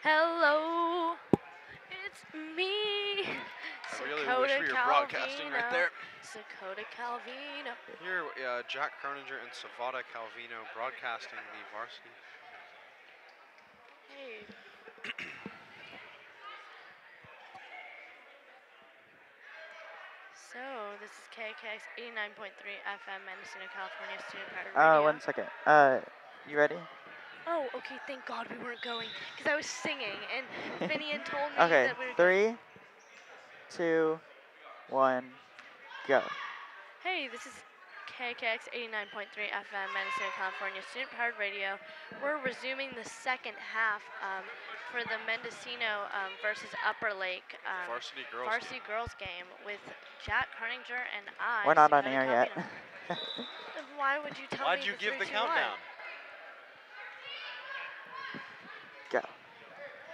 Hello, it's me, I really wish we were broadcasting right there. Dakota Calvino. Here, Jack Croninger and Savada Calvino broadcasting the varsity. Hey. So, this is KKX 89.3 FM, Mendocino, California, student powered radio. 1 second. You ready? Oh, okay, thank God we weren't going, because I was singing, and Finian told me Okay, that we were going. 3, 2, 1, go. Hey, this is KKX 89.3 FM, Mendocino, California, student-powered radio. We're resuming the second half for the Mendocino versus Upper Lake Varsity girls game with Jack Carninger and I. We're not on Dakota air yet. Calvino. Why would you tell Why'd me you the give the 3, 2, 1? countdown? Go.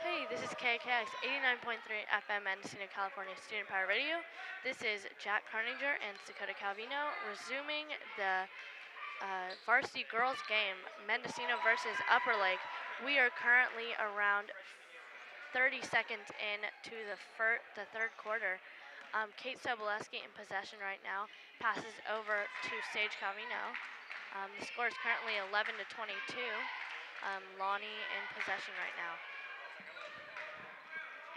Hey, this is KKX 89.3 FM, Mendocino, California, student-powered radio. This is Jack Carninger and Dakota Calvino resuming the varsity girls game, Mendocino versus Upper Lake. We are currently around 30 seconds into the third quarter. Kate Soboleski in possession right now, passes over to Sage Calvino. The score is currently 11 to 22. Lonnie in possession right now.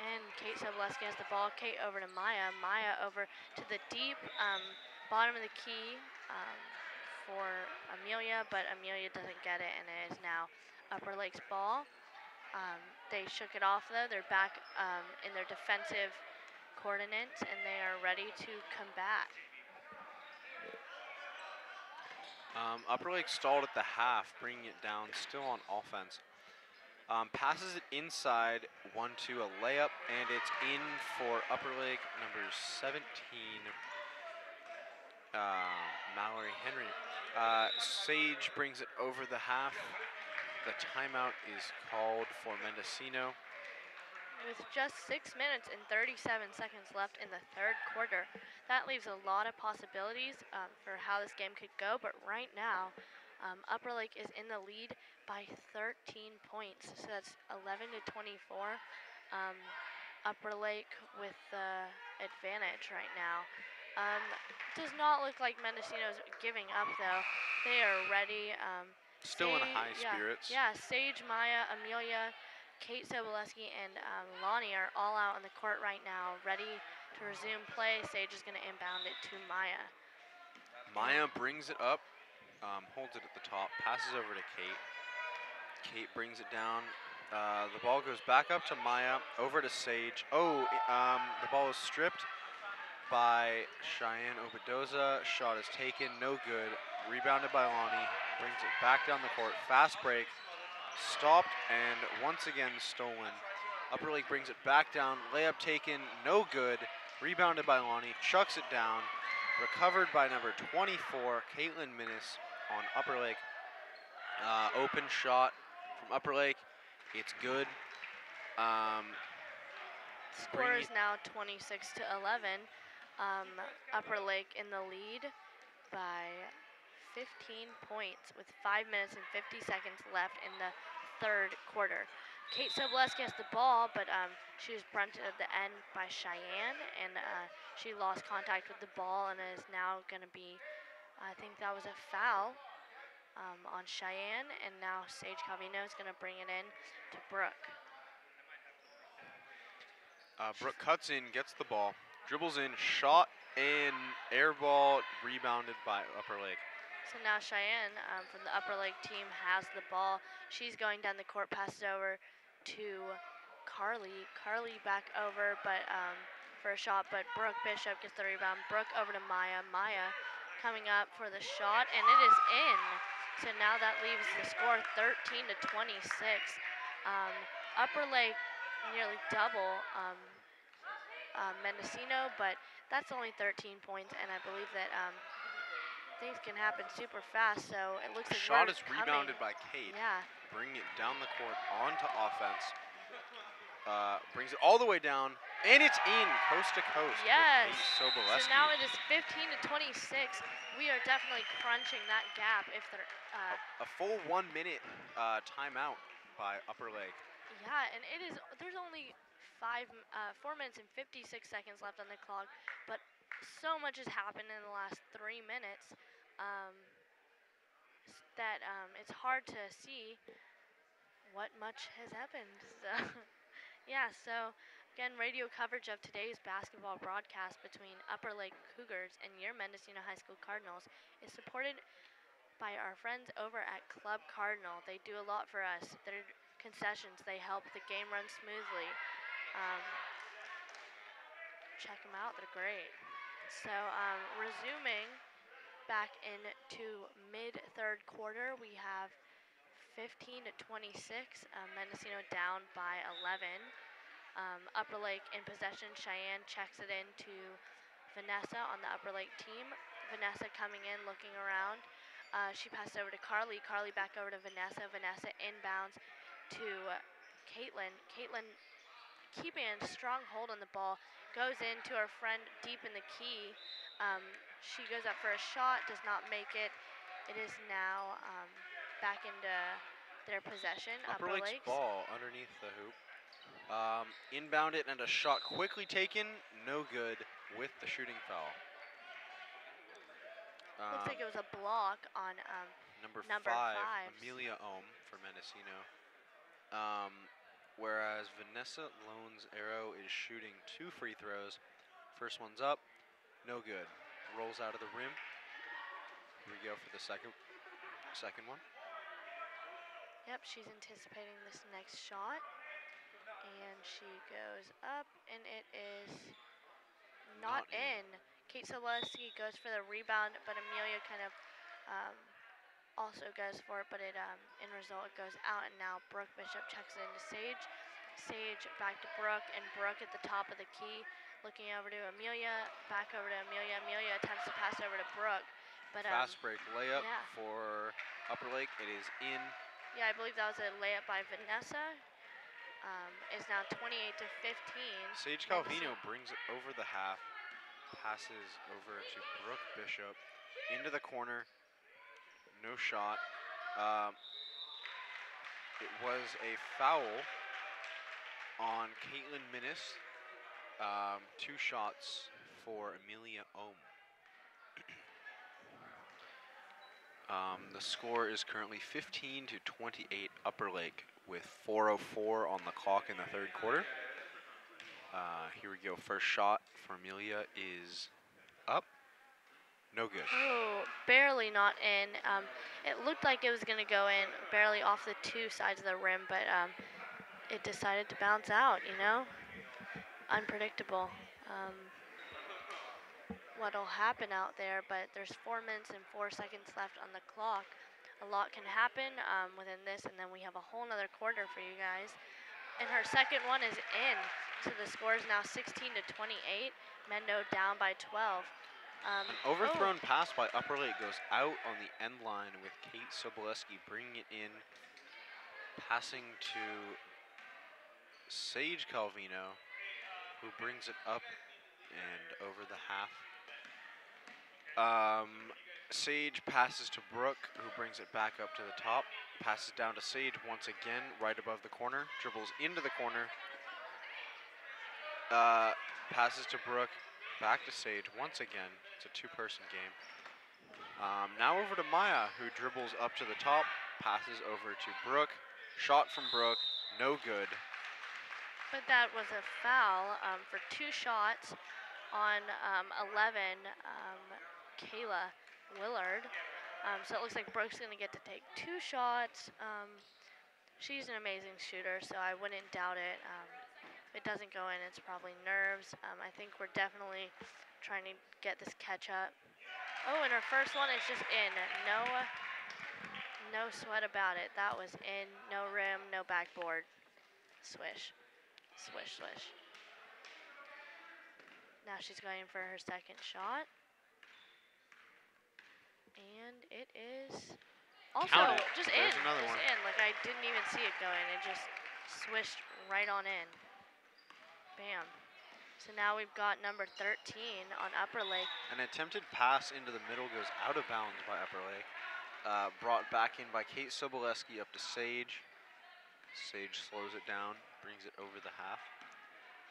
And Kate Soboleski has the ball. Kate over to Maya. Maya over to the deep bottom of the key for Amelia, but Amelia doesn't get it, and it is now Upper Lake's ball. They shook it off, though. They're back in their defensive coordinates, and they are ready to combat. Upper Lake stalled at the half, bringing it down, still on offense. Passes it inside, 1-2, a layup, and it's in for Upper Lake, number 17, Mallory Henry. Sage brings it over the half. The timeout is called for Mendocino. With just 6 minutes and 37 seconds left in the third quarter, that leaves a lot of possibilities for how this game could go, but right now, Upper Lake is in the lead by 13 points, so that's 11 to 24. Upper Lake with the advantage right now. Does not look like Mendocino's giving up, though. They are ready. Still in high spirits. Yeah, Sage, Maya, Amelia, Kate Soboleski, and Lonnie are all out on the court right now, ready to resume play. Sage is going to inbound it to Maya. Maya brings it up, holds it at the top, passes over to Kate. Kate brings it down. The ball goes back up to Maya, over to Sage. The ball is stripped by Cheyenne Obadoza. Shot is taken, no good. Rebounded by Lonnie, brings it back down the court. Fast break, stopped, and once again stolen. Upper Lake brings it back down. Layup taken, no good. Rebounded by Lonnie, chucks it down. Recovered by number 24, Caitlin Minnis on Upper Lake. Open shot from Upper Lake. It's good. Score is now 26 to 11. Upper Lake in the lead by 15 points with 5 minutes and 50 seconds left in the third quarter. Kate Soboleski has the ball, but she was brunted at the end by Cheyenne, and she lost contact with the ball, and it is now going to be, I think that was a foul on Cheyenne, and now Sage Calvino is going to bring it in to Brooke. Brooke cuts in, gets the ball, dribbles in, shot, and air ball, rebounded by Upper Lake. So now Cheyenne from the Upper Lake team has the ball. She's going down the court, passes over to Carly. Carly back over, but for a shot, but Brooke Bishop gets the rebound. Brooke over to Maya. Maya coming up for the shot, and it is in. So now that leaves the score 13 to 26. Upper Lake nearly double Mendocino, but that's only 13 points, and I believe that things can happen super fast, so it looks like shot is rebounded by Kate. Yeah. Bringing it down the court onto offense. Brings it all the way down, and it's in, coast to coast. Yes. So now it is 15 to 26. We are definitely crunching that gap if they're... a full 1 minute timeout by Upper Lake. Yeah, and there's only 4 minutes and 56 seconds left on the clock, but so much has happened in the last 3 minutes that it's hard to see what much has happened. So, yeah, so again, radio coverage of today's basketball broadcast between Upper Lake Cougars and your Mendocino High School Cardinals is supported by our friends over at Club Cardinal. They do a lot for us. Their concessions, they help the game run smoothly. Um, check them out, they're great. So resuming back into mid-third quarter, we have 15 to 26, Mendocino down by 11. Upper Lake in possession. Cheyenne checks it in to Vanessa on the Upper Lake team. Vanessa coming in, looking around. She passed over to Carly. Carly back over to Vanessa. Vanessa inbounds to Caitlin. Caitlin keeping a strong hold on the ball. Goes into her friend deep in the key. She goes up for a shot, does not make it. It is now back into their possession. Upper Lake's ball underneath the hoop. Inbound it and a shot quickly taken, no good with the shooting foul. Looks like it was a block on number five. five, Amelia Ohm for Mendocino. Whereas Vanessa Lone's arrow is shooting 2 free throws. First one's up, no good. Rolls out of the rim. Here we go for the second one. Yep, she's anticipating this next shot. And she goes up, and it is not in. Kate Soleski goes for the rebound, but Amelia kind of also goes for it, but it in result it goes out, and now Brooke Bishop checks it into Sage. Sage back to Brooke, and Brooke at the top of the key, looking over to Amelia, back over to Amelia. Amelia attempts to pass over to Brooke, but fast break layup for Upper Lake. It is in. Yeah, I believe that was a layup by Vanessa. Is now 28 to 15. Sage Calvino brings it over the half, passes over to Brooke Bishop into the corner. No shot. It was a foul on Caitlin Minnis. 2 shots for Amelia Ohm. The score is currently 15 to 28 Upper Lake with 4:04 on the clock in the third quarter. Here we go. First shot for Amelia is up. No good. Oh, barely not in. It looked like it was going to go in, barely off the 2 sides of the rim, but it decided to bounce out, you know? Unpredictable. What'll happen out there, but there's 4 minutes and 4 seconds left on the clock. A lot can happen within this, and then we have a whole nother quarter for you guys. And her second one is in, so the score is now 16 to 28. Mendo down by 12. An overthrown pass by Upper Lake goes out on the end line with Kate Soboleski bringing it in, passing to Sage Calvino, who brings it up and over the half. Sage passes to Brooke, who brings it back up to the top. Passes down to Sage once again, right above the corner. Dribbles into the corner. Passes to Brooke, back to Sage once again. It's a 2-person game. Now over to Maya, who dribbles up to the top. Passes over to Brooke. Shot from Brooke, no good. But that was a foul for 2 shots on 11, Kayla Willard. So it looks like Brooke's going to get to take 2 shots. She's an amazing shooter, so I wouldn't doubt it. If it doesn't go in, it's probably nerves. I think we're definitely trying to get this catch up. Oh, and her first one is just in. No sweat about it. That was in. No rim, no backboard. Swish. Swish, swish. Now she's going for her second shot. And it is also just in. Just in. Like I didn't even see it going. It just swished right on in. Bam. So now we've got number 13 on Upper Lake. An attempted pass into the middle goes out of bounds by Upper Lake. Brought back in by Kate Soboleski up to Sage. Sage slows it down, brings it over the half,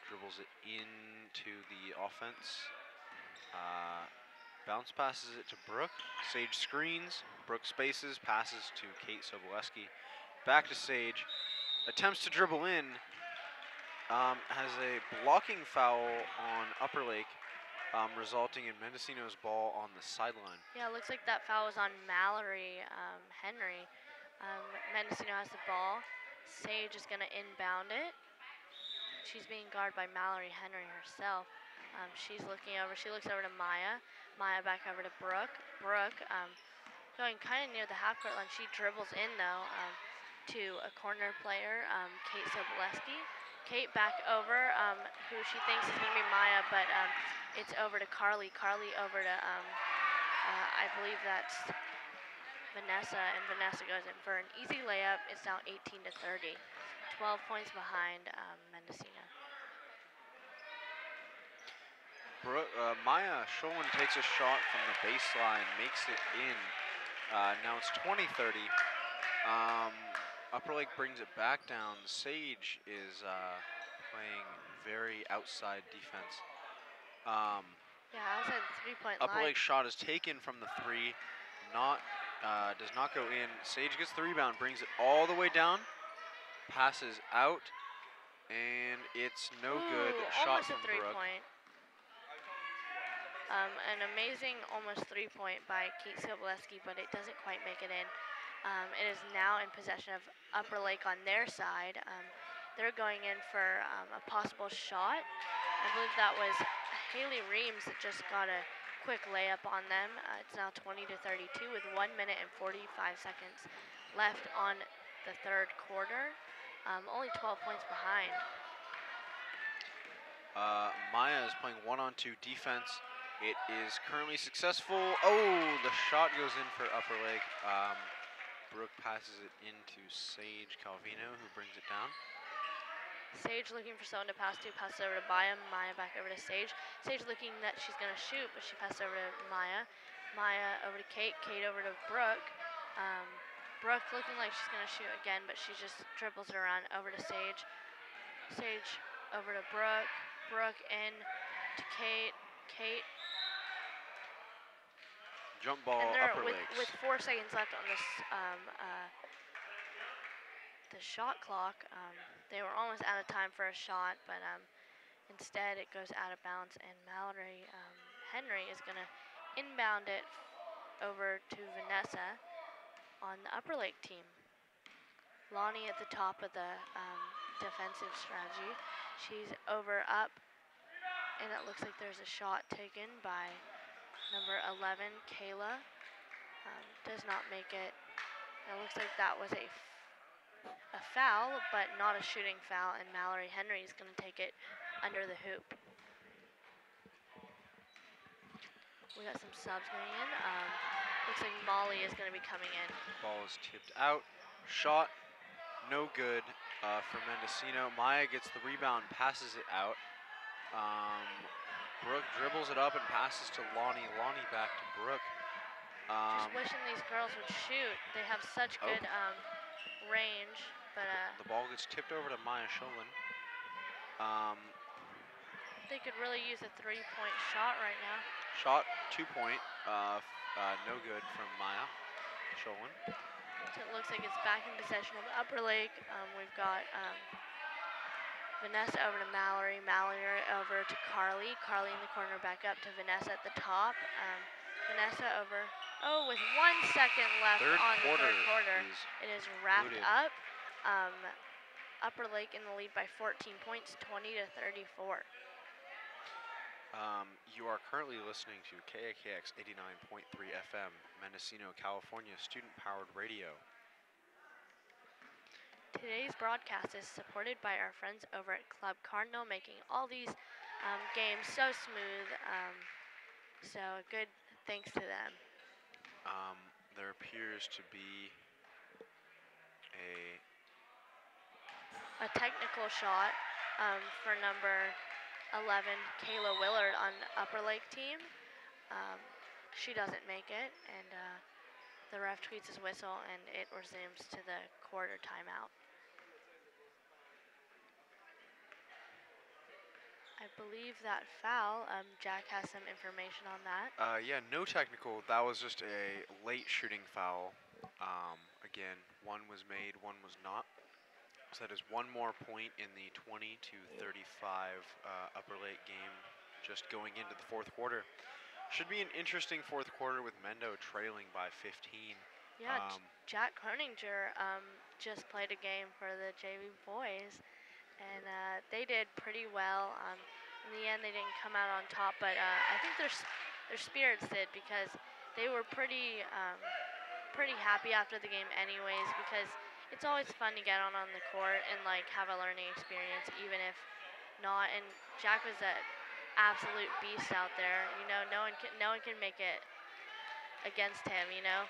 dribbles it into the offense. Bounce passes it to Brooke. Sage screens. Brooke spaces, passes to Kate Soboleski. Back to Sage. Attempts to dribble in. Has a blocking foul on Upper Lake, resulting in Mendocino's ball on the sideline. Yeah, it looks like that foul was on Mallory Henry. Mendocino has the ball. Sage is going to inbound it. She's being guarded by Mallory Henry herself. She's looking over. She looks over to Maya. Maya back over to Brooke. Brooke going kind of near the half-court line. She dribbles in, though, to a corner player, Kate Soboleski. Kate back over, who she thinks is going to be Maya, but it's over to Carly. Carly over to, I believe that's Vanessa, and Vanessa goes in for an easy layup. It's now 18-30. 12 points behind Mendocino. Maya Sholin takes a shot from the baseline, makes it in. Now it's 20-30. Upper Lake brings it back down. Sage is playing very outside defense. Yeah, outside the three-point line. Upper Lake shot is taken from the three, does not go in. Sage gets the rebound, brings it all the way down, passes out, and it's no good. Shot Almost from a Brooke. three-point. An amazing almost three-point by Kate Soboleski, but it doesn't quite make it in. It is now in possession of Upper Lake on their side. They're going in for a possible shot. I believe that was Haley Reams that just got a quick layup on them. It's now 20-32 with 1 minute and 45 seconds left on the third quarter. Only 12 points behind. Maya is playing 1-on-2 defense. It is currently successful. Oh, the shot goes in for Upper Lake. Brooke passes it into Sage Calvino, who brings it down. Sage looking for someone to pass to, passes over to Maya. Maya back over to Sage. Sage looking that she's going to shoot, but she passes over to Maya. Maya over to Kate. Kate over to Brooke. Brooke looking like she's going to shoot again, but she just dribbles it around over to Sage. Sage over to Brooke. Brooke in to Kate. Kate. Jump ball, and they're Upper Lakes. with 4 seconds left on this the shot clock. They were almost out of time for a shot, but instead it goes out of bounds, and Mallory Henry is going to inbound it over to Vanessa on the Upper Lake team. Lonnie at the top of the defensive strategy. She's over up, and it looks like there's a shot taken by number 11, Kayla. Does not make it. It looks like that was a foul, but not a shooting foul, and Mallory Henry is going to take it under the hoop. We got some subs going in. Looks like Molly is going to be coming in. Ball is tipped out. Shot, no good for Mendocino. Maya gets the rebound, passes it out. Brooke dribbles it up and passes to Lonnie. Lonnie back to Brooke. Just wishing these girls would shoot. They have such good range, but the ball gets tipped over to Maya Sholin. they could really use a three-point shot right now. Shot, 2-point, no good from Maya Sholin. So it looks like it's back in possession of Upper Lake. We've got Vanessa over to Mallory. Mallory over to Carly. Carly in the corner back up to Vanessa at the top. Vanessa over. Oh, with 1 second left on the third quarter. It is wrapped up. Upper Lake in the lead by 14 points, 20-34. You are currently listening to KAKX 89.3 FM, Mendocino, California, student-powered radio. Today's broadcast is supported by our friends over at Club Cardinal, making all these games so smooth. So a good thanks to them. There appears to be a technical shot for number 11, Kayla Willard on the Upper Lake team. She doesn't make it, and the ref tweets his whistle, and it resumes to the quarter timeout. believe that foul. Jack has some information on that. Yeah, no technical. That was just a late shooting foul. Again, one was made, one was not. So that is one more point in the 20 to 35 Upper Lake game, just going into the fourth quarter. Should be an interesting fourth quarter with Mendo trailing by 15. Yeah, Jack Croninger just played a game for the JV boys, and they did pretty well. In the end, they didn't come out on top, but I think their spirits did, because they were pretty happy after the game anyways, because it's always fun to get on the court and like have a learning experience, even if not. And Jack was an absolute beast out there. You know, no one can make it against him. You know.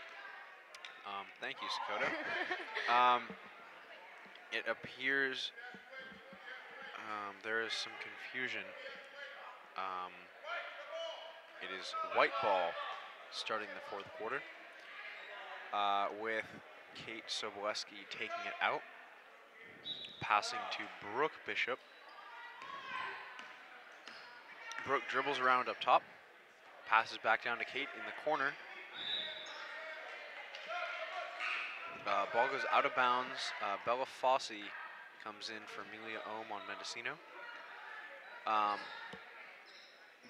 Thank you, Sakota. It appears there is some confusion. It is white ball starting the fourth quarter, with Kate Soboleski taking it out, passing to Brooke Bishop. Brooke dribbles around up top, passes back down to Kate in the corner. Ball goes out of bounds. Bella Fossey comes in for Amelia Ohm on Mendocino.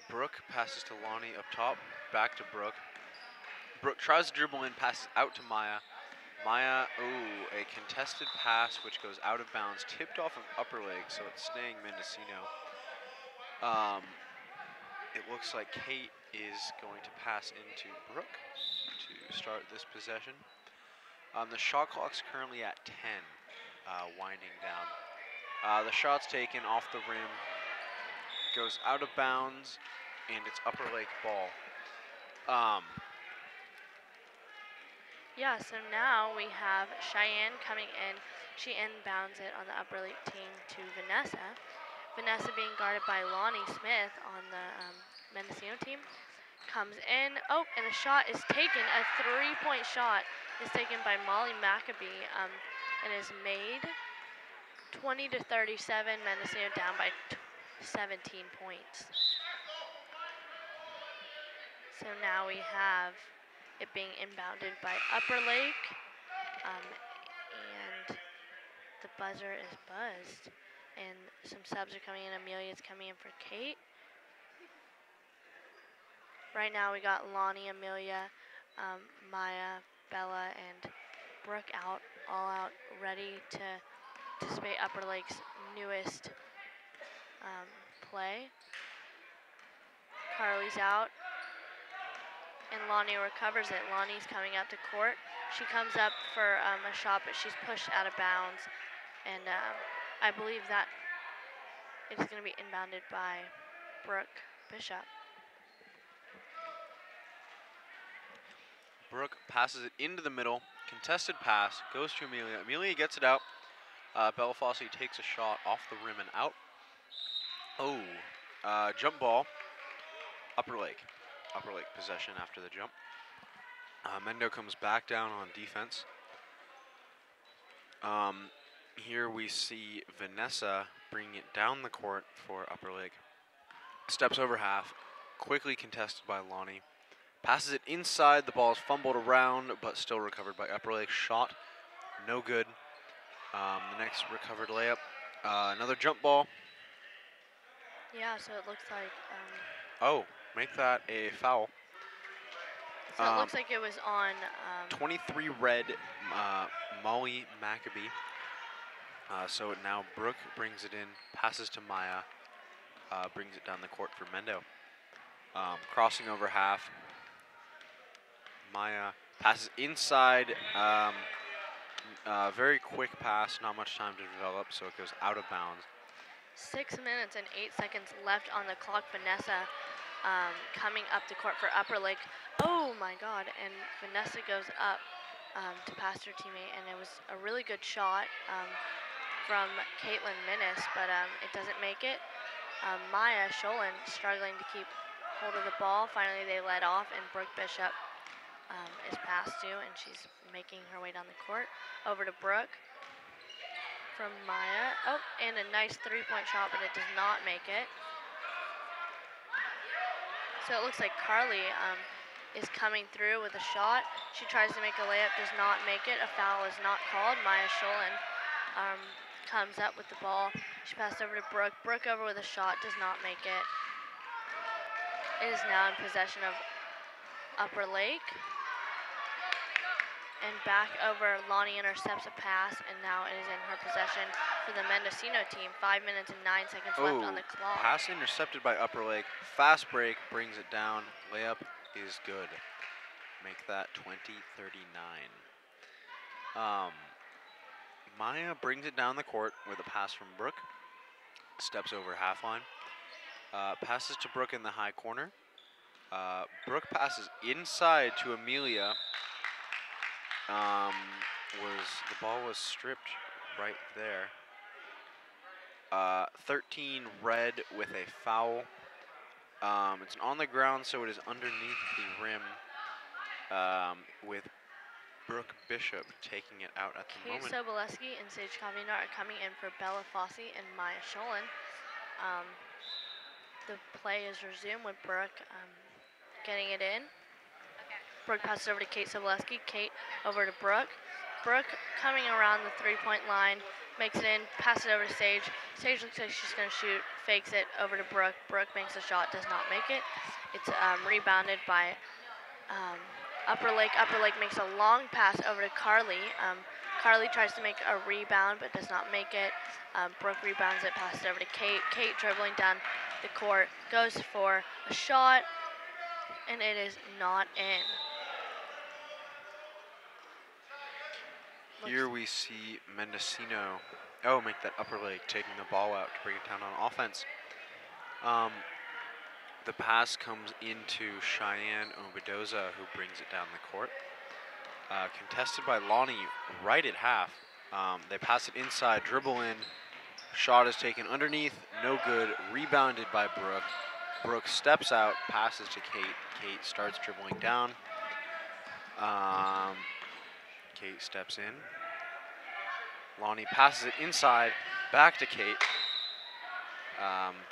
Brooke passes to Lonnie up top, back to Brooke. Brooke tries to dribble in, passes out to Maya. Maya, a contested pass which goes out of bounds, tipped off of upper leg, so it's staying Mendocino. It looks like Kate is going to pass into Brooke to start this possession. The shot clock's currently at 10, winding down. The shot's taken off the rim, goes out of bounds, and it's Upper Lake ball. Yeah, so now we have Cheyenne coming in. She inbounds it on the Upper Lake team to Vanessa. Vanessa being guarded by Lonnie Smith on the Mendocino team. Comes in, and a shot is taken. A 3-point shot is taken by Molly Maccabee, and is made. 20 to 37, Mendocino down by 17 points. So now we have it being inbounded by Upper Lake, and the buzzer is buzzed, and some subs are coming in. Amelia's coming in for Kate. Right now we got Lonnie, Amelia, Maya, Bella, and Brooke all out, ready to participate Upper Lake's newest play. Carly's out, and Lonnie recovers it. Lonnie's coming up to court. She comes up for a shot, but she's pushed out of bounds, and I believe that it's going to be inbounded by Brooke Bishop. Brooke passes it into the middle. Contested pass, goes to Amelia. Amelia gets it out. Bella Fossey takes a shot off the rim and out. Jump ball. Upper Lake possession after the jump. Mendo comes back down on defense. Here we see Vanessa bringing it down the court for Upper Lake. Steps over half, quickly contested by Lonnie. Passes it inside, the ball is fumbled around, but still recovered by Upper Lake. Shot, no good. The next recovered layup, another jump ball. Yeah, so it looks like... make that a foul. So it looks like it was on... 23 red, Molly Maccabee. So now Brooke brings it in, passes to Maya, brings it down the court for Mendo. Crossing over half. Maya passes inside. Very quick pass, not much time to develop, so it goes out of bounds. 6 minutes and 8 seconds left on the clock. Vanessa coming up the court for Upper Lake. Oh my God, and Vanessa goes up to pass her teammate, and it was a really good shot from Caitlin Minnis, but it doesn't make it. Maya Sholin struggling to keep hold of the ball. Finally they let off, and Brooke Bishop is passed to, and she's making her way down the court. Over to Brooke from Maya. And a nice 3-point shot, but it does not make it. So it looks like Carly is coming through with a shot. She tries to make a layup, does not make it. A foul is not called. Maya Sholin comes up with the ball. She passed over to Brooke. Brooke over with a shot, does not make it. It is now in possession of Upper Lake. And back over, Lonnie intercepts a pass, and now it is in her possession for the Mendocino team. 5 minutes and 9 seconds left on the clock. Pass intercepted by Upper Lake. Fast break brings it down. Layup is good. Make that 20-39. Maya brings it down the court with a pass from Brooke. Steps over half line. Passes to Brooke in the high corner. Brooke passes inside to Amelia. The ball was stripped right there. 13 red with a foul. It's on the ground, so it is underneath the rim. With Brooke Bishop taking it out at the Kate moment. Soboleski and Sage Calvino are coming in for Bella Fossey and Maya Sholin. The play is resumed with Brooke getting it in. Brooke passes over to Kate Soboleski. Kate over to Brooke. Brooke coming around the three-point line, makes it in, passes it over to Sage. Sage looks like she's going to shoot, fakes it over to Brooke. Brooke makes a shot, does not make it. It's rebounded by Upper Lake. Upper Lake makes a long pass over to Carly. Carly tries to make a rebound but does not make it. Brooke rebounds it, passes it over to Kate. Kate dribbling down the court, goes for a shot, and it is not in. Here we see Mendocino, make that Upper Lake taking the ball out to bring it down on offense. The pass comes into Cheyenne Obadoza, who brings it down the court. Contested by Lonnie right at half. They pass it inside, dribble in. Shot is taken underneath, no good. Rebounded by Brooke. Brooke steps out, passes to Kate. Kate starts dribbling down. Kate steps in. Lonnie passes it inside, back to Kate.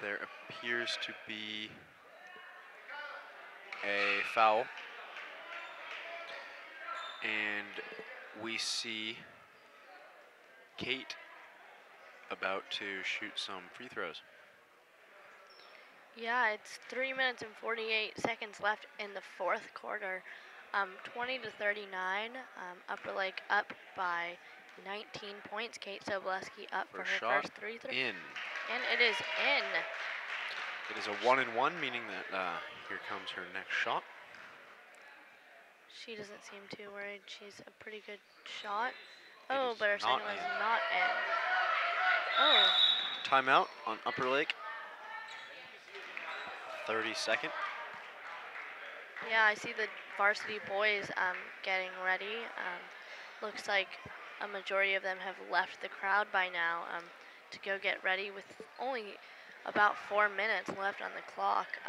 There appears to be a foul. And we see Kate about to shoot some free throws. Yeah, it's 3 minutes and 48 seconds left in the fourth quarter. 20-39. Upper Lake up by 19 points. Kate Soboleski up for her shot first three. In. And it is in. It is a 1-and-1, meaning that here comes her next shot. She doesn't seem too worried. She's a pretty good shot. But her second one is not in. Oh. Timeout on Upper Lake. 32nd. Yeah, I see the varsity boys getting ready. Looks like a majority of them have left the crowd by now to go get ready with only about 4 minutes left on the clock.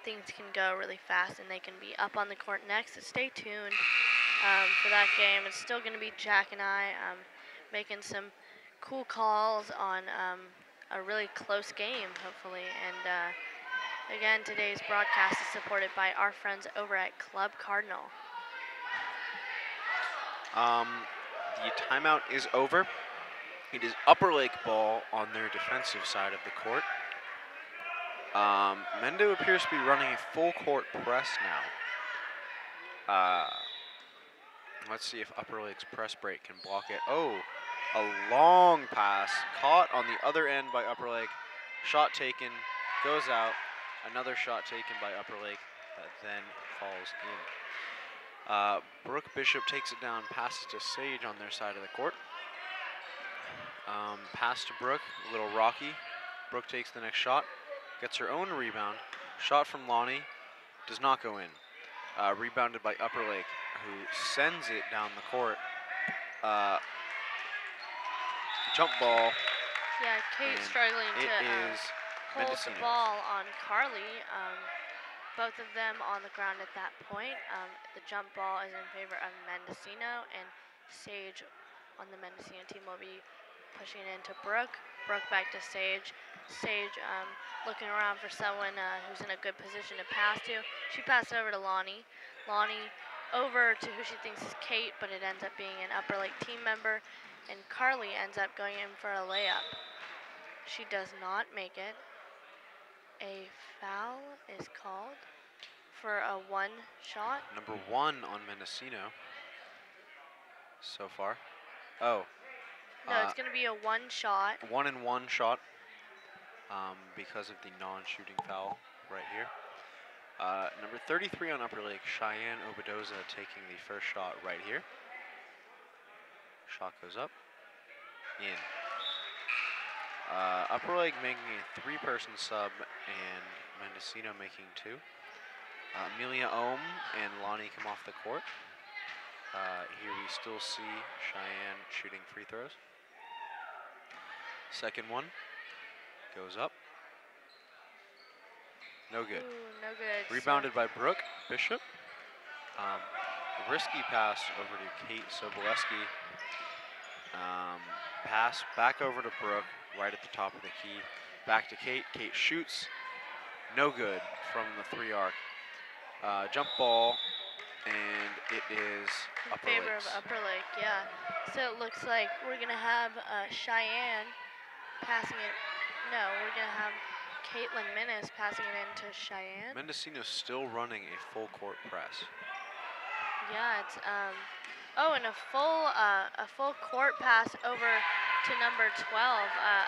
Things can go really fast and they can be up on the court next. So stay tuned for that game. It's still going to be Jack and I making some cool calls on a really close game, hopefully. And again, today's broadcast is supported by our friends over at Club Cardinal. The timeout is over. It is Upper Lake ball on their defensive side of the court. Mendo appears to be running a full court press now. Let's see if Upper Lake's press break can block it. Oh, a long pass caught on the other end by Upper Lake. Shot taken, goes out. Another shot taken by Upper Lake that then falls in. Brooke Bishop takes it down, passes to Sage on their side of the court. Pass to Brooke, a little rocky. Brooke takes the next shot, gets her own rebound. Shot from Lonnie, does not go in. Rebounded by Upper Lake, who sends it down the court. Jump ball. Yeah, Kate's struggling to hold Mendocino. the ball on Carly. Both of them on the ground at that point. The jump ball is in favor of Mendocino, and Sage on the Mendocino team will be pushing it into Brooke. Brooke back to Sage. Sage looking around for someone who's in a good position to pass to. She passed over to Lonnie. Lonnie over to who she thinks is Kate, but it ends up being an Upper Lake team member. And Carly ends up going in for a layup. She does not make it. A foul is called for a one shot. Number 1 on Mendocino so far. Oh. No, it's going to be a one shot. 1-and-1 shot because of the non-shooting foul right here. Number 33 on Upper Lake, Cheyenne Obadoza taking the first shot right here. Shot goes up, in. Upper Lake making a 3-person sub and Mendocino making 2. Amelia Ohm and Lonnie come off the court. Here we still see Cheyenne shooting free throws. Second one goes up. No good. Ooh, no good. Rebounded by Brooke Bishop. A risky pass over to Kate Soboleski. Pass back over to Brooke, right at the top of the key. Back to Kate. Kate shoots. No good from the 3 arc. Jump ball, and it is in Upper favor Lakes. of Upper Lake, yeah. So it looks like we're going to have Cheyenne passing it. No, we're going to have Caitlin Minnis passing it into Cheyenne. Mendocino's still running a full court press. Yeah, it's oh, and a full court pass over to number 12,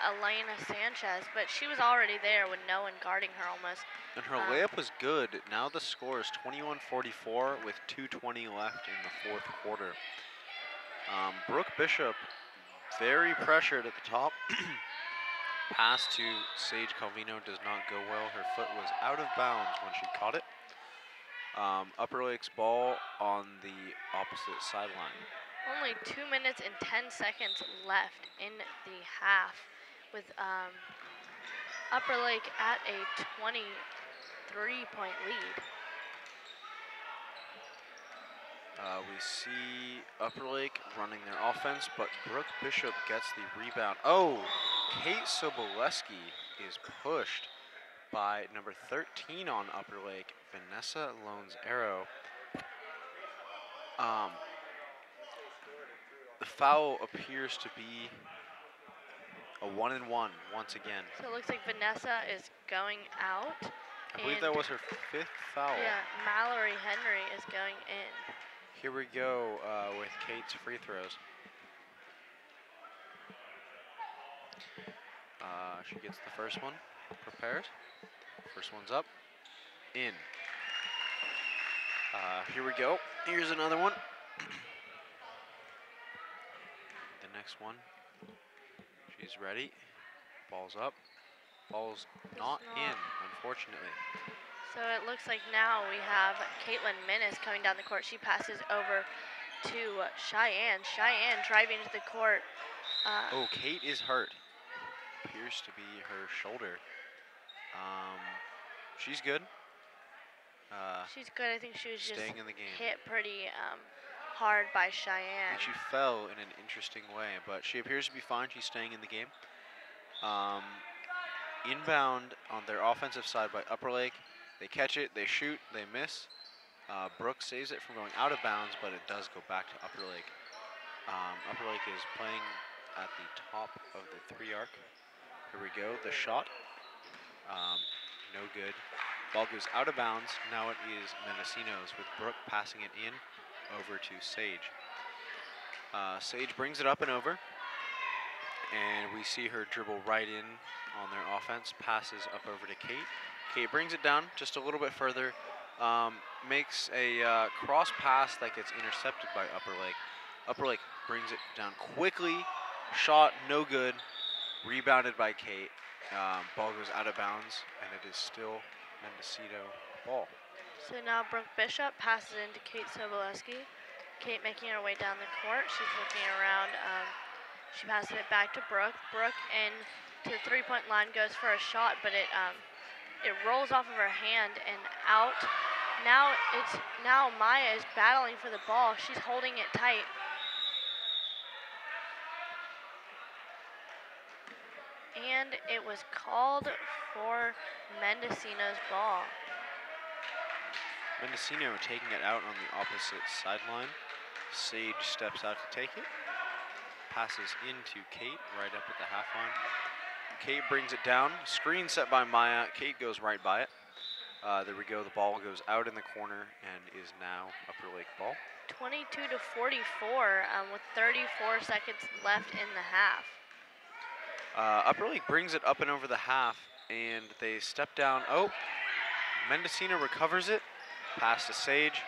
Elena Sanchez, but she was already there with no one guarding her almost. And her layup was good. Now the score is 21-44 with 2:20 left in the 4th quarter. Brooke Bishop very pressured at the top. Pass to Sage Calvino does not go well. Her foot was out of bounds when she caught it. Upper Lake's ball on the opposite sideline. Only 2 minutes and 10 seconds left in the half, with Upper Lake at a 23-point lead. We see Upper Lake running their offense, but Brooke Bishop gets the rebound. Oh, Kate Soboleski is pushed by number 13 on Upper Lake, Vanessa Loans Arrow. The foul appears to be a 1-and-1 once again. So it looks like Vanessa is going out. I believe that was her 5th foul. Yeah, Mallory Henry is going in. Here we go with Kate's free throws. She gets the first one, prepared. First one's up, in. Here we go. Here's another one. The next one, she's ready. Ball's up. Ball's not in, unfortunately. So it looks like now we have Caitlin Minnis coming down the court. She passes over to Cheyenne. Cheyenne driving into the court. Oh, Kate is hurt. Appears to be her shoulder. She's good. She's good. I think she was just staying in the game. hit pretty hard by I Cheyenne. think she fell in an interesting way, but she appears to be fine. She's staying in the game. Inbound on their offensive side by Upper Lake. They catch it, they shoot, they miss. Brooke saves it from going out of bounds, but it does go back to Upper Lake. Upper Lake is playing at the top of the 3 arc. Here we go, the shot. No good. Ball goes out of bounds. Now it is Mendocino's with Brooke passing it in over to Sage. Sage brings it up and over. And we see her dribble right in on their offense. Passes up over to Kate. Kate brings it down just a little bit further. Makes a cross pass that gets intercepted by Upper Lake. Upper Lake brings it down quickly. Shot, no good. Rebounded by Kate. Ball goes out of bounds, and it is still Mendocino ball. So now Brooke Bishop passes into Kate Soboleski. Kate making her way down the court. She's looking around. She passes it back to Brooke. Brooke in to the 3-point line, goes for a shot, but it rolls off of her hand and out. Now Maya is battling for the ball. She's holding it tight. And it was called for Mendocino's ball. Mendocino taking it out on the opposite sideline. Sage steps out to take it. Passes into Kate right up at the half line. Kate brings it down. Screen set by Maya. Kate goes right by it. There we go. The ball goes out in the corner and is now Upper Lake ball. 22-44 with 34 seconds left in the half. Upper Lake brings it up and over the half, and they step down. Oh, Mendocino recovers it. Pass to Sage.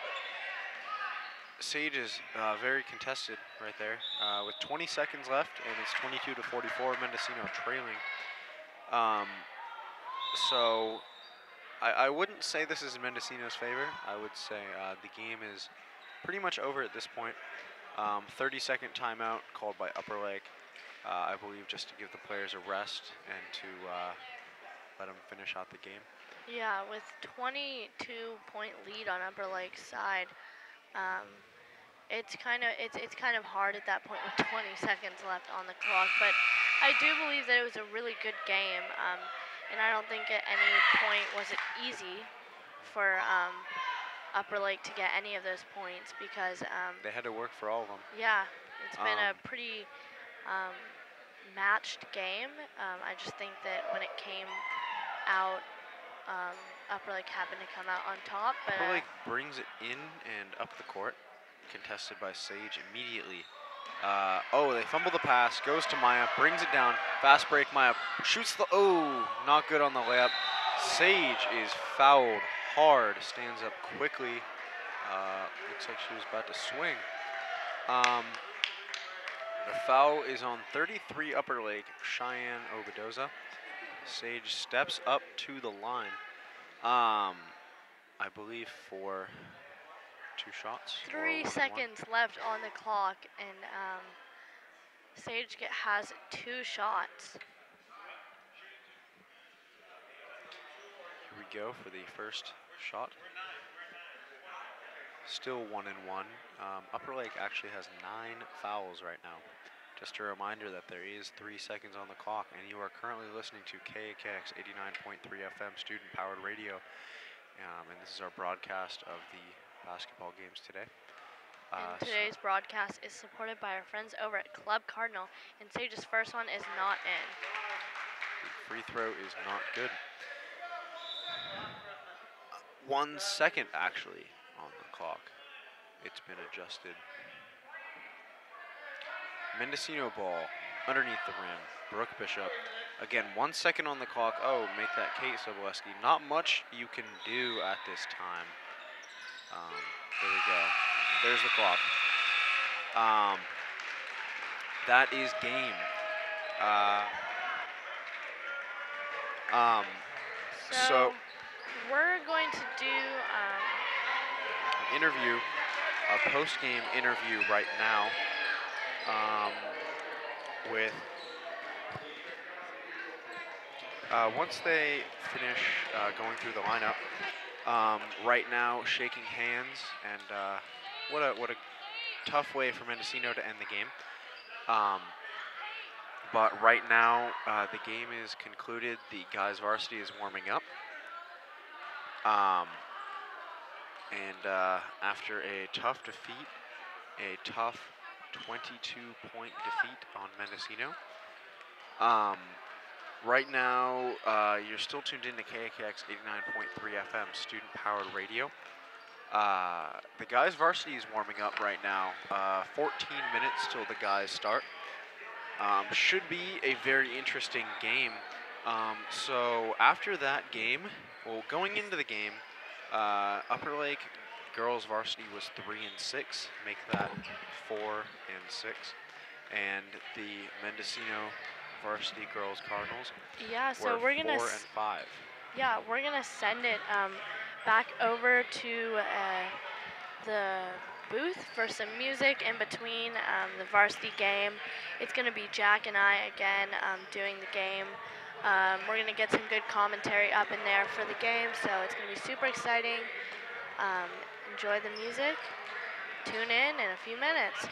Sage is very contested right there with 20 seconds left, and it's 22-44. Mendocino trailing. So I wouldn't say this is in Mendocino's favor. I would say the game is pretty much over at this point. 30-second timeout called by Upper Lake, I believe, just to give the players a rest and to let them finish out the game. Yeah, with 22-point lead on Upper Lake's side, it's kind of hard at that point with 20 seconds left on the clock. But I do believe that it was a really good game, and I don't think at any point was it easy for Upper Lake to get any of those points because they had to work for all of them. Yeah, it's been a pretty matched game. I just think that when it came out, Upper Lake happened to come out on top. But Upper Lake brings it in and up the court, contested by Sage immediately. They fumble the pass, goes to Maya, brings it down, fast break, Maya shoots the, not good on the layup. Sage is fouled hard, stands up quickly. Looks like she was about to swing. The foul is on 33 Upper Lake, Cheyenne Obadoza. Sage steps up to the line, I believe for 2 shots. 3 seconds left on the clock, and Sage has 2 shots. Here we go for the first shot. Still 1-1. Upper Lake actually has 9 fouls right now. Just a reminder that there is 3 seconds on the clock, and you are currently listening to KAKX 89.3 FM student-powered radio. And this is our broadcast of the basketball games today. And today's broadcast is supported by our friends over at Club Cardinal, and Sage's first one is not in. The free throw is not good. 1 second, actually, on the clock. It's been adjusted. Mendocino ball underneath the rim. Brooke Bishop. Again, 1 second on the clock. Make that Kate Soboleski. Not much you can do at this time. There we go. There's the clock. That is game. So we're going to do an interview, a post-game interview right now with once they finish going through the lineup. Right now, shaking hands, and what a tough way for Mendocino to end the game. But right now, the game is concluded. The guys' varsity is warming up. After a tough defeat, a tough 22-point defeat on Mendocino. Right now, you're still tuned in to KAKX 89.3 FM student-powered radio. The guys' varsity is warming up right now. 14 minutes till the guys start. Should be a very interesting game. So after that game, going into the game, Upper Lake girls varsity was 3-6, make that 4-6, and the Mendocino varsity girls Cardinals so we're gonna 4-5. Yeah, we're gonna send it back over to the booth for some music in between the varsity game. It's gonna be Jack and I again doing the game. We're gonna get some good commentary up in there for the game, so it's gonna be super exciting. Enjoy the music. Tune in a few minutes.